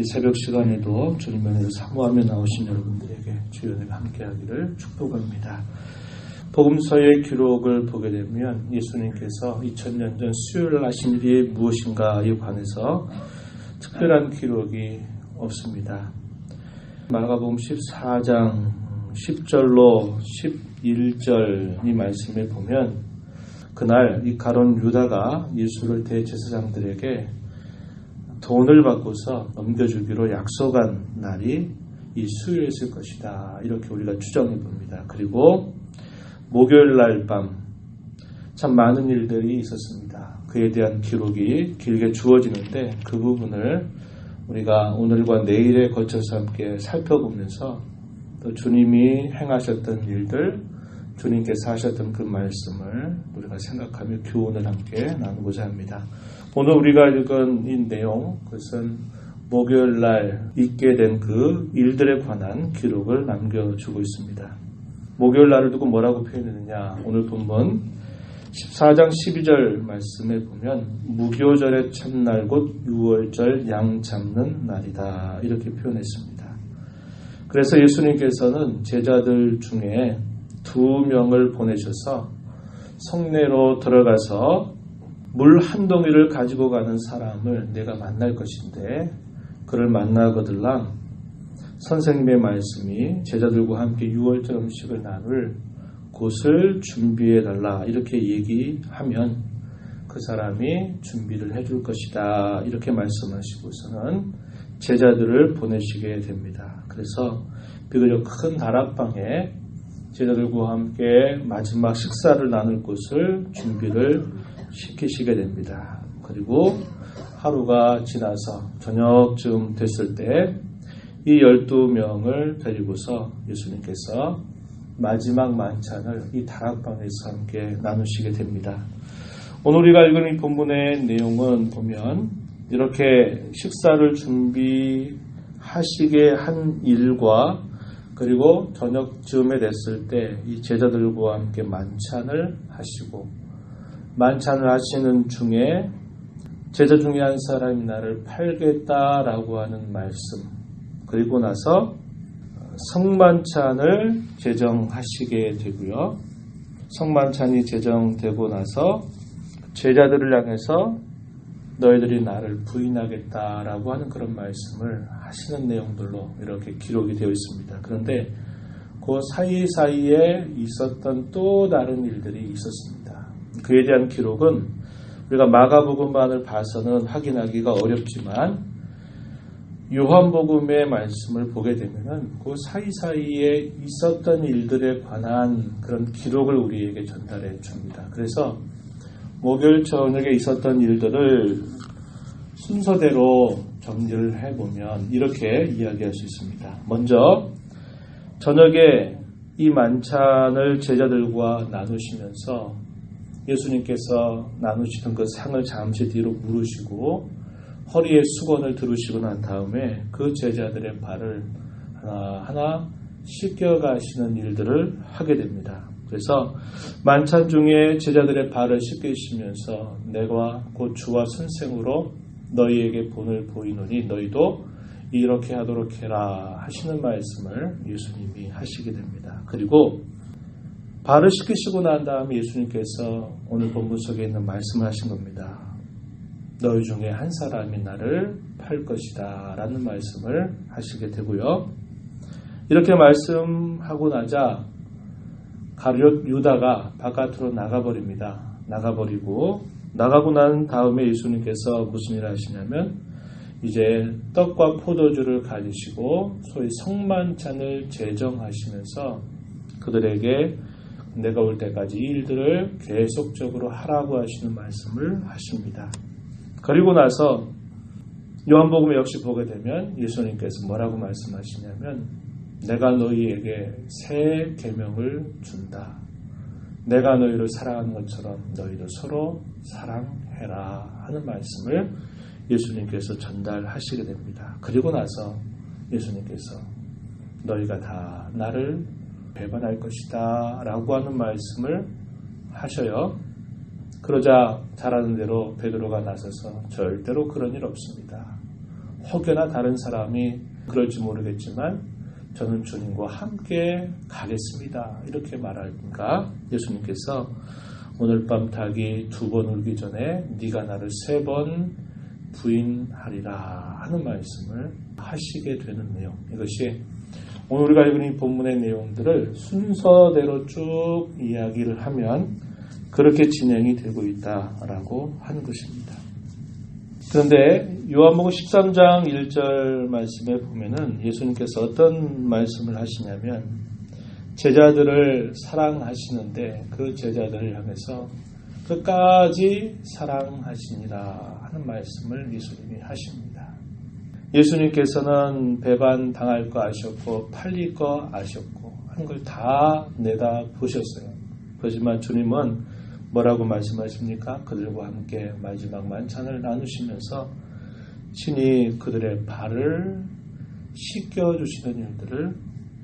이 새벽 시간에도 주님의 은혜를 사모하며 나오신 여러분들에게 주의 은혜가 함께하기를 축복합니다. 복음서의 기록을 보게 되면 예수님께서 2000년 전 수요일 하신 일이 무엇인가에 관해서 특별한 기록이 없습니다. 마가복음 14장 10절로 11절 이 말씀에 보면 그날 이 가룟 유다가 예수를 대제사장들에게 돈을 받고서 넘겨주기로 약속한 날이 이 수요일이었을 것이다. 이렇게 우리가 추정해 봅니다. 그리고 목요일 날 밤 참 많은 일들이 있었습니다. 그에 대한 기록이 길게 주어지는데 그 부분을 우리가 오늘과 내일에 거쳐서 함께 살펴보면서 또 주님이 행하셨던 일들, 주님께서 하셨던 그 말씀을 우리가 생각하며 교훈을 함께 나누고자 합니다. 오늘 우리가 읽은 이 내용, 그것은 목요일 날 있게 된 그 일들에 관한 기록을 남겨주고 있습니다. 목요일 날을 두고 뭐라고 표현했느냐? 오늘 본문 14장 12절 말씀에 보면 무교절의 첫날 곧 6월절 양 잡는 날이다. 이렇게 표현했습니다. 그래서 예수님께서는 제자들 중에 2명을 보내셔서 성내로 들어가서 물 한 동이를 가지고 가는 사람을 내가 만날 것인데 그를 만나거들랑 선생님의 말씀이 제자들과 함께 6월절 음식을 나눌 곳을 준비해달라 이렇게 얘기하면 그 사람이 준비를 해줄 것이다 이렇게 말씀하시고서는 제자들을 보내시게 됩니다. 그래서 비교적 큰 다락방에 제자들과 함께 마지막 식사를 나눌 곳을 준비를 시키시게 됩니다. 그리고 하루가 지나서 저녁쯤 됐을 때 이 12명을 데리고서 예수님께서 마지막 만찬을 이 다락방에서 함께 나누시게 됩니다. 오늘 우리가 읽은 이 본문의 내용은 보면 이렇게 식사를 준비하시게 한 일과 그리고 저녁쯤에 됐을 때 이 제자들과 함께 만찬을 하시고 만찬을 하시는 중에 제자 중에 한 사람이 나를 팔겠다라고 하는 말씀 그리고 나서 성만찬을 제정하시게 되고요. 성만찬이 제정되고 나서 제자들을 향해서 너희들이 나를 부인하겠다라고 하는 그런 말씀을 하시는 내용들로 이렇게 기록이 되어 있습니다. 그런데 그 사이사이에 있었던 또 다른 일들이 있었습니다. 그에 대한 기록은 우리가 마가복음만을 봐서는 확인하기가 어렵지만 요한복음의 말씀을 보게 되면은 그 사이사이에 있었던 일들에 관한 그런 기록을 우리에게 전달해 줍니다. 그래서 목요일 저녁에 있었던 일들을 순서대로 정리를 해보면 이렇게 이야기할 수 있습니다. 먼저 저녁에 이 만찬을 제자들과 나누시면서 예수님께서 나누시던 그 상을 잠시 뒤로 무르시고 허리에 수건을 두르시고 난 다음에 그 제자들의 발을 하나하나 씻겨가시는 일들을 하게 됩니다. 그래서 만찬 중에 제자들의 발을 씻기시면서 내가 곧 주와 선생으로 너희에게 본을 보이노니 너희도 이렇게 하도록 해라 하시는 말씀을 예수님이 하시게 됩니다. 그리고 발을 씻기시고 난 다음에 예수님께서 오늘 본문 속에 있는 말씀을 하신 겁니다. 너희 중에 한 사람이 나를 팔 것이다 라는 말씀을 하시게 되고요. 이렇게 말씀하고 나자 가룟 유다가 바깥으로 나가버립니다. 나가고 난 다음에 예수님께서 무슨 일을 하시냐면 이제 떡과 포도주를 가지시고 소위 성만찬을 제정하시면서 그들에게 내가 올 때까지 이 일들을 계속적으로 하라고 하시는 말씀을 하십니다. 그리고 나서 요한복음에 역시 보게 되면 예수님께서 뭐라고 말씀하시냐면 내가 너희에게 새 계명을 준다. 내가 너희를 사랑하는 것처럼 너희도 서로 사랑해라 하는 말씀을 예수님께서 전달하시게 됩니다. 그리고 나서 예수님께서 너희가 다 나를 배반할 것이다 라고 하는 말씀을 하셔요. 그러자 잘 아는 대로 베드로가 나서서 절대로 그런 일 없습니다. 혹여나 다른 사람이 그럴지 모르겠지만 저는 주님과 함께 가겠습니다. 이렇게 말하니까 예수님께서 오늘 밤 닭이 2번 울기 전에 네가 나를 3번 부인하리라 하는 말씀을 하시게 되는 내용. 이것이 오늘 우리가 읽은 이 본문의 내용들을 순서대로 쭉 이야기를 하면 그렇게 진행이 되고 있다라고 하는 것입니다. 그런데 요한복음 13장 1절 말씀에 보면은 예수님께서 어떤 말씀을 하시냐면 제자들을 사랑하시는데 그 제자들을 향해서 끝까지 사랑하시니라 하는 말씀을 예수님이 하십니다. 예수님께서는 배반 당할 거 아셨고 팔릴 거 아셨고 한 걸 다 내다 보셨어요. 그렇지만 주님은 뭐라고 말씀하십니까? 그들과 함께 마지막 만찬을 나누시면서 친히 그들의 발을 씻겨주시는 일들을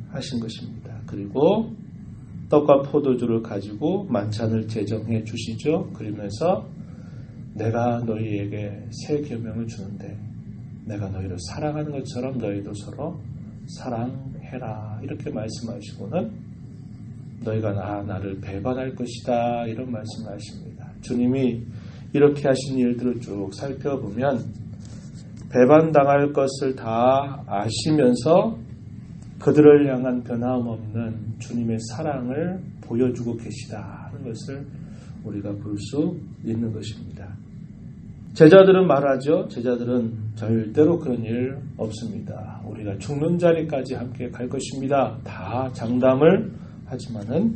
하신 것입니다. 그리고 떡과 포도주를 가지고 만찬을 제정해 주시죠. 그러면서 내가 너희에게 새 계명을 주는데 내가 너희를 사랑하는 것처럼 너희도 서로 사랑해라. 이렇게 말씀하시고는 너희가 나를 배반할 것이다. 이런 말씀을 하십니다. 주님이 이렇게 하신 일들을 쭉 살펴보면 배반당할 것을 다 아시면서 그들을 향한 변함없는 주님의 사랑을 보여주고 계시다 하는 것을 우리가 볼 수 있는 것입니다. 제자들은 말하죠. 제자들은 절대로 그런 일 없습니다. 우리가 죽는 자리까지 함께 갈 것입니다. 다 장담을 하지만은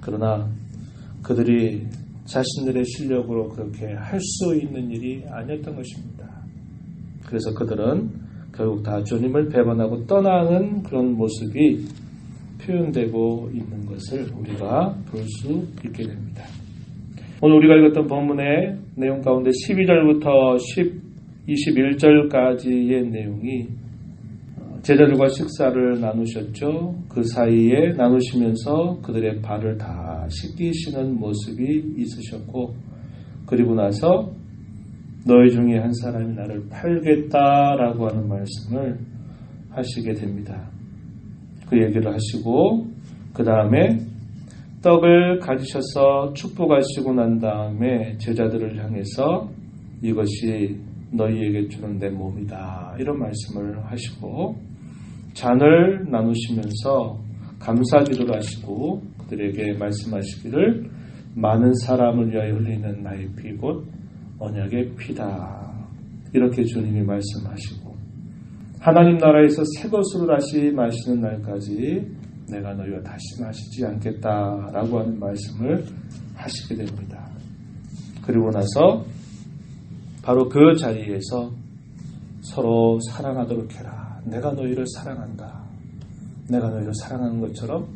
그러나 그들이 자신들의 실력으로 그렇게 할 수 있는 일이 아니었던 것입니다. 그래서 그들은 결국 다 주님을 배반하고 떠나는 그런 모습이 표현되고 있는 것을 우리가 볼 수 있게 됩니다. 오늘 우리가 읽었던 본문의 내용 가운데 12절부터 21절까지의 내용이 제자들과 식사를 나누셨죠. 그 사이에 나누시면서 그들의 발을 다 씻기시는 모습이 있으셨고 그리고 나서 너희 중에 한 사람이 나를 팔겠다라고 하는 말씀을 하시게 됩니다. 그 얘기를 하시고 그 다음에 떡을 가지셔서 축복하시고 난 다음에 제자들을 향해서 이것이 너희에게 주는 내 몸이다 이런 말씀을 하시고 잔을 나누시면서 감사기도를 하시고 그들에게 말씀하시기를 많은 사람을 위하여 흘리는 나의 피 곧 언약의 피다 이렇게 주님이 말씀하시고 하나님 나라에서 새 것으로 다시 마시는 날까지 내가 너희와 다시 마시지 않겠다라고 하는 말씀을 하시게 됩니다. 그리고 나서 바로 그 자리에서 서로 사랑하도록 해라. 내가 너희를 사랑한다. 내가 너희를 사랑하는 것처럼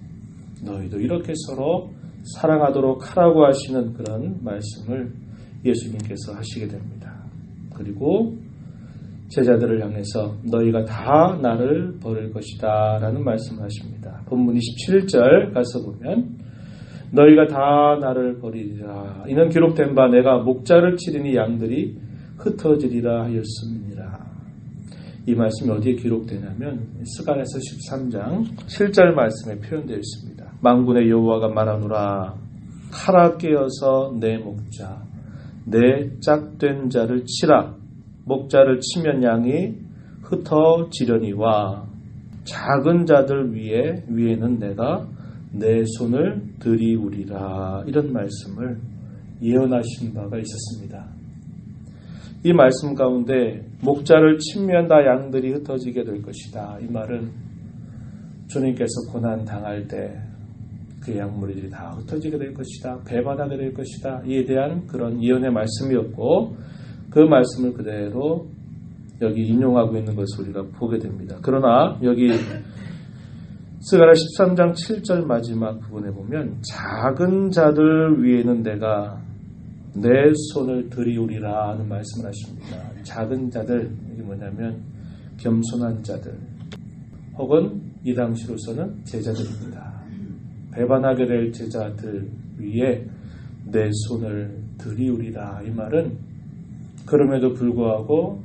너희도 이렇게 서로 사랑하도록 하라고 하시는 그런 말씀을 예수님께서 하시게 됩니다. 그리고 제자들을 향해서 너희가 다 나를 버릴 것이다 라는 말씀을 하십니다. 본문 27절 가서 보면 너희가 다 나를 버리리라. 이는 기록된 바 내가 목자를 치리니 양들이 흩어지리라 하였음이니라. 이 말씀이 어디에 기록되냐면 스가랴서 13장 7절 말씀에 표현되어 있습니다. 만군의 여호와가 말하노라. 칼아 깨어서 내 목자 내 짝된 자를 치라. 목자를 치면 양이 흩어지려니와 작은 자들 위에는 내가 내 손을 들이우리라. 이런 말씀을 예언하신 바가 있었습니다. 이 말씀 가운데 목자를 치면 다 양들이 흩어지게 될 것이다. 이 말은 주님께서 고난 당할 때 그 양무리들이 다 흩어지게 될 것이다. 배반하게 될 것이다. 이에 대한 그런 예언의 말씀이었고 그 말씀을 그대로 여기 인용하고 있는 것을 우리가 보게 됩니다. 그러나 여기 스가랴 13장 7절 마지막 부분에 보면 작은 자들 위에는 내가 내 손을 들이우리라 하는 말씀을 하십니다. 작은 자들, 이게 뭐냐면 겸손한 자들 혹은 이 당시로서는 제자들입니다. 배반하게 될 제자들 위에 내 손을 들이우리라. 이 말은 그럼에도 불구하고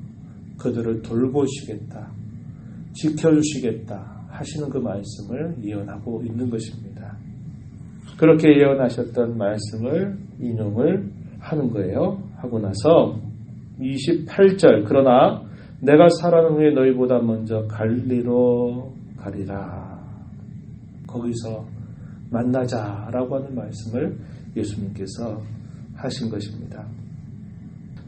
그들을 돌보시겠다, 지켜주시겠다 하시는 그 말씀을 예언하고 있는 것입니다. 그렇게 예언하셨던 말씀을 인용을 하는 거예요. 하고 나서 28절, 그러나 내가 살아난 후에 너희보다 먼저 갈리로 가리라. 거기서 만나자라고 하는 말씀을 예수님께서 하신 것입니다.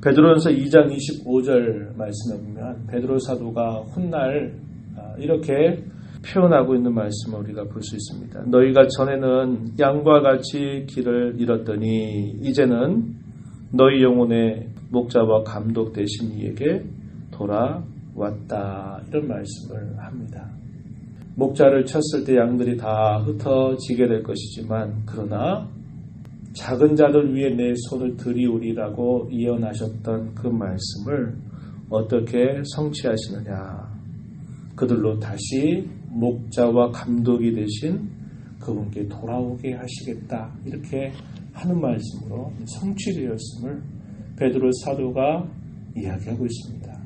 베드로전서 2장 25절 말씀에 보면 베드로 사도가 훗날 이렇게 표현하고 있는 말씀을 우리가 볼 수 있습니다. 너희가 전에는 양과 같이 길을 잃었더니 이제는 너희 영혼의 목자와 감독 되신 이에게 돌아왔다. 이런 말씀을 합니다. 목자를 쳤을 때 양들이 다 흩어지게 될 것이지만 그러나 작은 자들 위에 내 손을 들이우리라고 예언하셨던 그 말씀을 어떻게 성취하시느냐. 그들로 다시 목자와 감독이 되신 그분께 돌아오게 하시겠다. 이렇게 하는 말씀으로 성취되었음을 베드로 사도가 이야기하고 있습니다.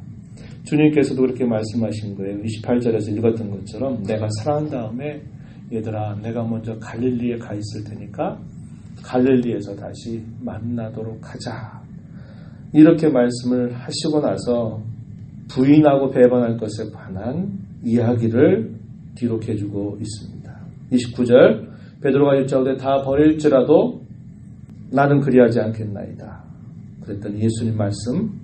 주님께서도 그렇게 말씀하신 거예요. 28절에서 읽었던 것처럼 내가 살아난 다음에 얘들아 내가 먼저 갈릴리에 가 있을 테니까 갈릴리에서 다시 만나도록 하자. 이렇게 말씀을 하시고 나서 부인하고 배반할 것에 관한 이야기를 기록해주고 있습니다. 29절 베드로가 일자오되 다 버릴지라도 나는 그리하지 않겠나이다. 그랬더니 예수님 말씀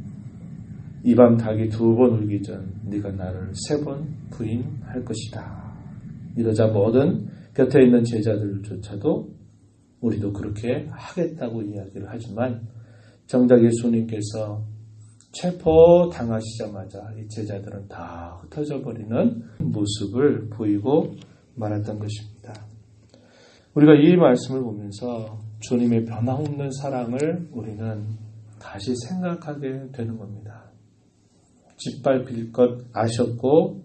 이 밤 닭이 2번 울기 전 네가 나를 3번 부인할 것이다. 이러자 모든 곁에 있는 제자들조차도 우리도 그렇게 하겠다고 이야기를 하지만 정작 예수님께서 체포당하시자마자 이 제자들은 다 흩어져 버리는 모습을 보이고 말았던 것입니다. 우리가 이 말씀을 보면서 주님의 변함없는 사랑을 우리는 다시 생각하게 되는 겁니다. 짓밟힐 것 아셨고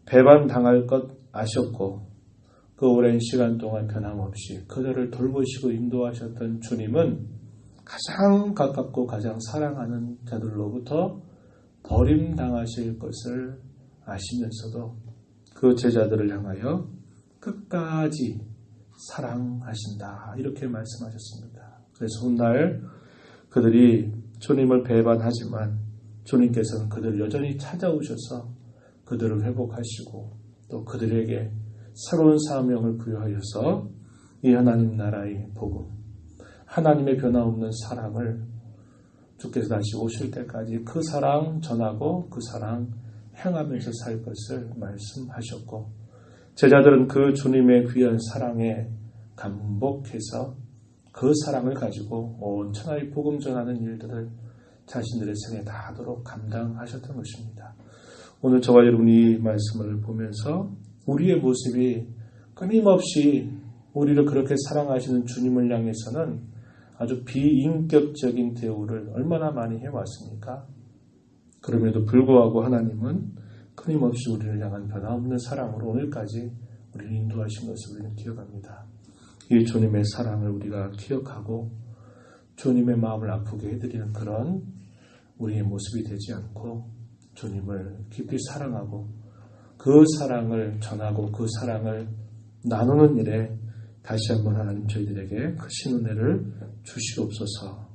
배반당할 것 아셨고 그 오랜 시간 동안 변함없이 그들을 돌보시고 인도하셨던 주님은 가장 가깝고 가장 사랑하는 자들로부터 버림당하실 것을 아시면서도 그 제자들을 향하여 끝까지 사랑하신다. 이렇게 말씀하셨습니다. 그래서 훗날 그들이 주님을 배반하지만 주님께서는 그들을 여전히 찾아오셔서 그들을 회복하시고 또 그들에게 새로운 사명을 부여하여서 이 하나님 나라의 복음, 하나님의 변함없는 사랑을 주께서 다시 오실 때까지 그 사랑 전하고 그 사랑 행하면서 살 것을 말씀하셨고 제자들은 그 주님의 귀한 사랑에 감복해서 그 사랑을 가지고 온 천하의 복음 전하는 일들을 자신들의 생에 다하도록 감당하셨던 것입니다. 오늘 저와 여러분이 이 말씀을 보면서 우리의 모습이 끊임없이 우리를 그렇게 사랑하시는 주님을 향해서는 아주 비인격적인 대우를 얼마나 많이 해왔습니까? 그럼에도 불구하고 하나님은 끊임없이 우리를 향한 변함없는 사랑으로 오늘까지 우리를 인도하신 것을 우리는 기억합니다. 이 주님의 사랑을 우리가 기억하고 주님의 마음을 아프게 해드리는 그런 우리의 모습이 되지 않고 주님을 깊이 사랑하고 그 사랑을 전하고 그 사랑을 나누는 일에 다시 한번 하나님 저희들에게 크신 은혜를 주시옵소서.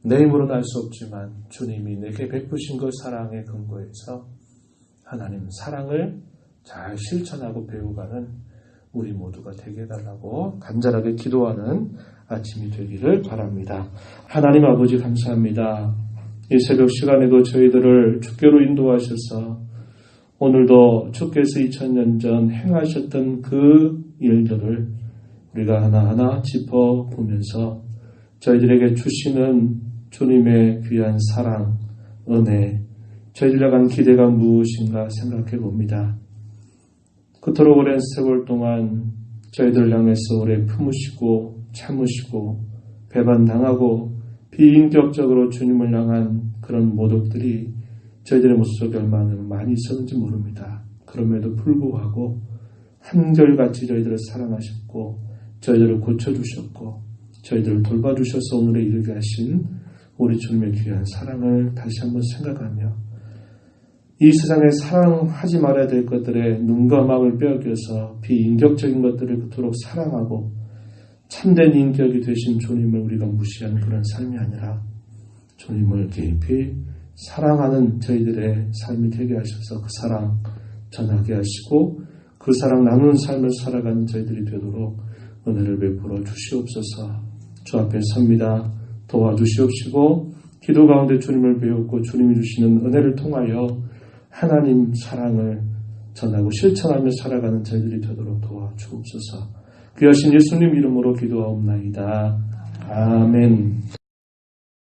내 힘으로는 알 수 없지만 주님이 내게 베푸신 그 사랑의 근거에서 하나님 사랑을 잘 실천하고 배워가는 우리 모두가 되게 해달라고 간절하게 기도하는 아침이 되기를 바랍니다. 하나님 아버지 감사합니다. 이 새벽 시간에도 저희들을 주께로 인도하셔서 오늘도 주께서 2000년 전 행하셨던 그 일들을 우리가 하나하나 짚어보면서 저희들에게 주시는 주님의 귀한 사랑, 은혜, 저희들 향한 기대가 무엇인가 생각해 봅니다. 그토록 오랜 세월 동안 저희들 향해서 오래 품으시고 참으시고 배반당하고 비인격적으로 주님을 향한 그런 모독들이 저희들의 모습 속에 얼마나 많이 있었는지 모릅니다. 그럼에도 불구하고 한결같이 저희들을 사랑하셨고 저희들을 고쳐주셨고 저희들을 돌봐주셔서 오늘에 이르게 하신 우리 주님의 귀한 사랑을 다시 한번 생각하며 이 세상에 사랑하지 말아야 될 것들에 눈과 마음을 빼앗겨서 비인격적인 것들을 그토록 사랑하고 참된 인격이 되신 주님을 우리가 무시하는 그런 삶이 아니라 주님을 깊이 사랑하는 저희들의 삶이 되게 하셔서 그 사랑 전하게 하시고 그 사랑 나누는 삶을 살아가는 저희들이 되도록 은혜를 베풀어 주시옵소서. 주 앞에 섭니다. 도와주시옵시고 기도 가운데 주님을 배웠고 주님이 주시는 은혜를 통하여 하나님 사랑을 전하고 실천하며 살아가는 저희들이 되도록 도와주옵소서. 귀하신 예수님 이름으로 기도하옵나이다. 아멘.